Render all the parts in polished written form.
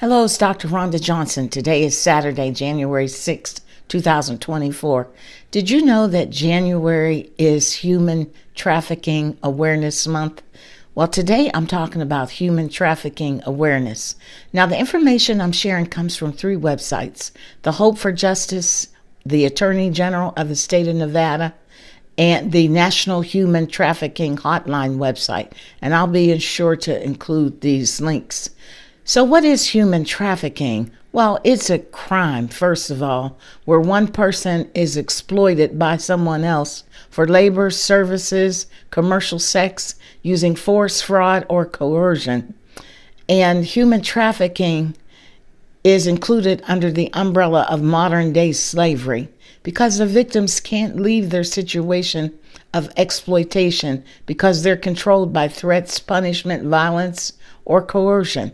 Hello, it's Dr. Rhonda Johnson. Today is Saturday, January 6th, 2024. Did you know that January is Human Trafficking Awareness Month? Well, today I'm talking about human trafficking awareness. Now, the information I'm sharing comes from three websites: the Hope for Justice, the Attorney General of the state of Nevada, and the National Human Trafficking Hotline website. And I'll be sure to include these links. So what is human trafficking? Well, it's a crime, first of all, where one person is exploited by someone else for labor, services, commercial sex, using force, fraud, or coercion. And human trafficking is included under the umbrella of modern-day slavery because the victims can't leave their situation of exploitation because they're controlled by threats, punishment, violence, or coercion.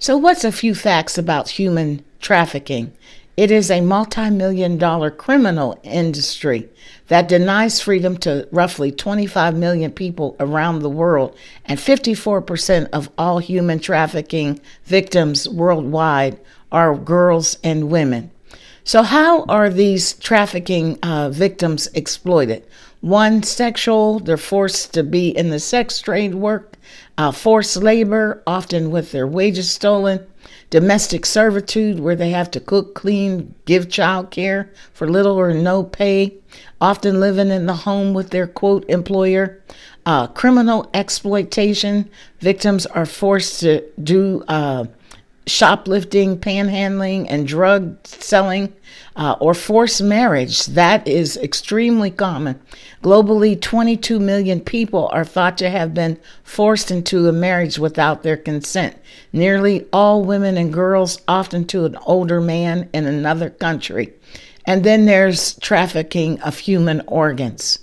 So what's a few facts about human trafficking? It is a multi-million-dollar criminal industry that denies freedom to roughly 25 million people around the world, and 54% of all human trafficking victims worldwide are girls and women. So how are these trafficking victims exploited? One, sexual. They're forced to be in the sex trade work. Forced labor, often with their wages stolen. Domestic servitude, where they have to cook, clean, give child care for little or no pay, often living in the home with their, quote, employer. Criminal exploitation, victims are forced to do shoplifting, panhandling, and drug selling, or forced marriage. That is extremely common. Globally, 22 million people are thought to have been forced into a marriage without their consent. Nearly all women and girls, often to an older man in another country. And then there's trafficking of human organs.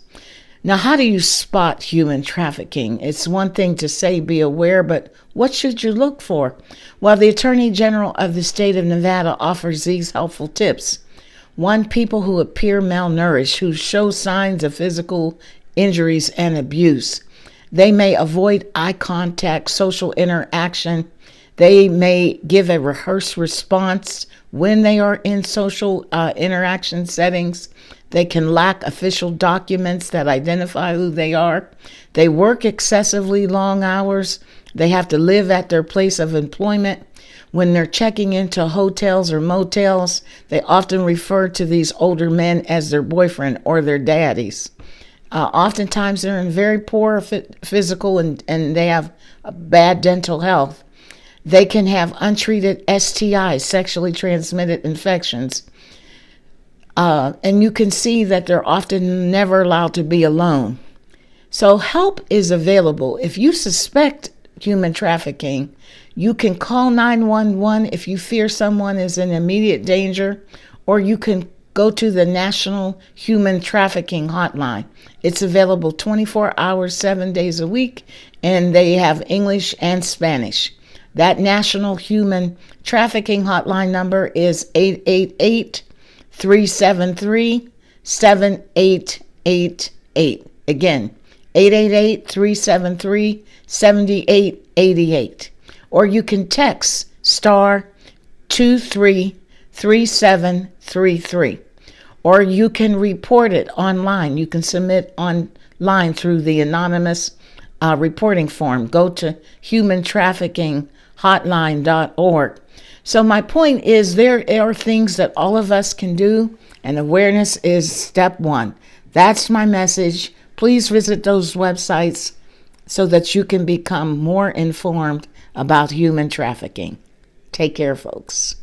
Now, how do you spot human trafficking? It's one thing to say be aware, but what should you look for? Well, the Attorney General of the state of Nevada offers these helpful tips. One, people who appear malnourished, who show signs of physical injuries and abuse. They may avoid eye contact, social interaction. They may give a rehearsed response when they are in social interaction settings. They can lack official documents that identify who they are. They work excessively long hours. They have to live at their place of employment. When they're checking into hotels or motels, they often refer to these older men as their boyfriend or their daddies. Oftentimes they're in very poor physical and they have bad dental health. They can have untreated STIs, sexually transmitted infections. And you can see that they're often never allowed to be alone. So help is available. If you suspect human trafficking, you can call 911 if you fear someone is in immediate danger, or you can go to the National Human Trafficking Hotline. It's available 24 hours, 7 days a week, and they have English and Spanish. That National Human Trafficking Hotline number is 888-373-7888. Again, 888-373-7888. Or you can text star 233733. Or you can report it online. You can submit online through the anonymous reporting form. Go to humantraffickinghotline.org. So my point is, there are things that all of us can do, and awareness is step one. That's my message. Please visit those websites so that you can become more informed about human trafficking. Take care, folks.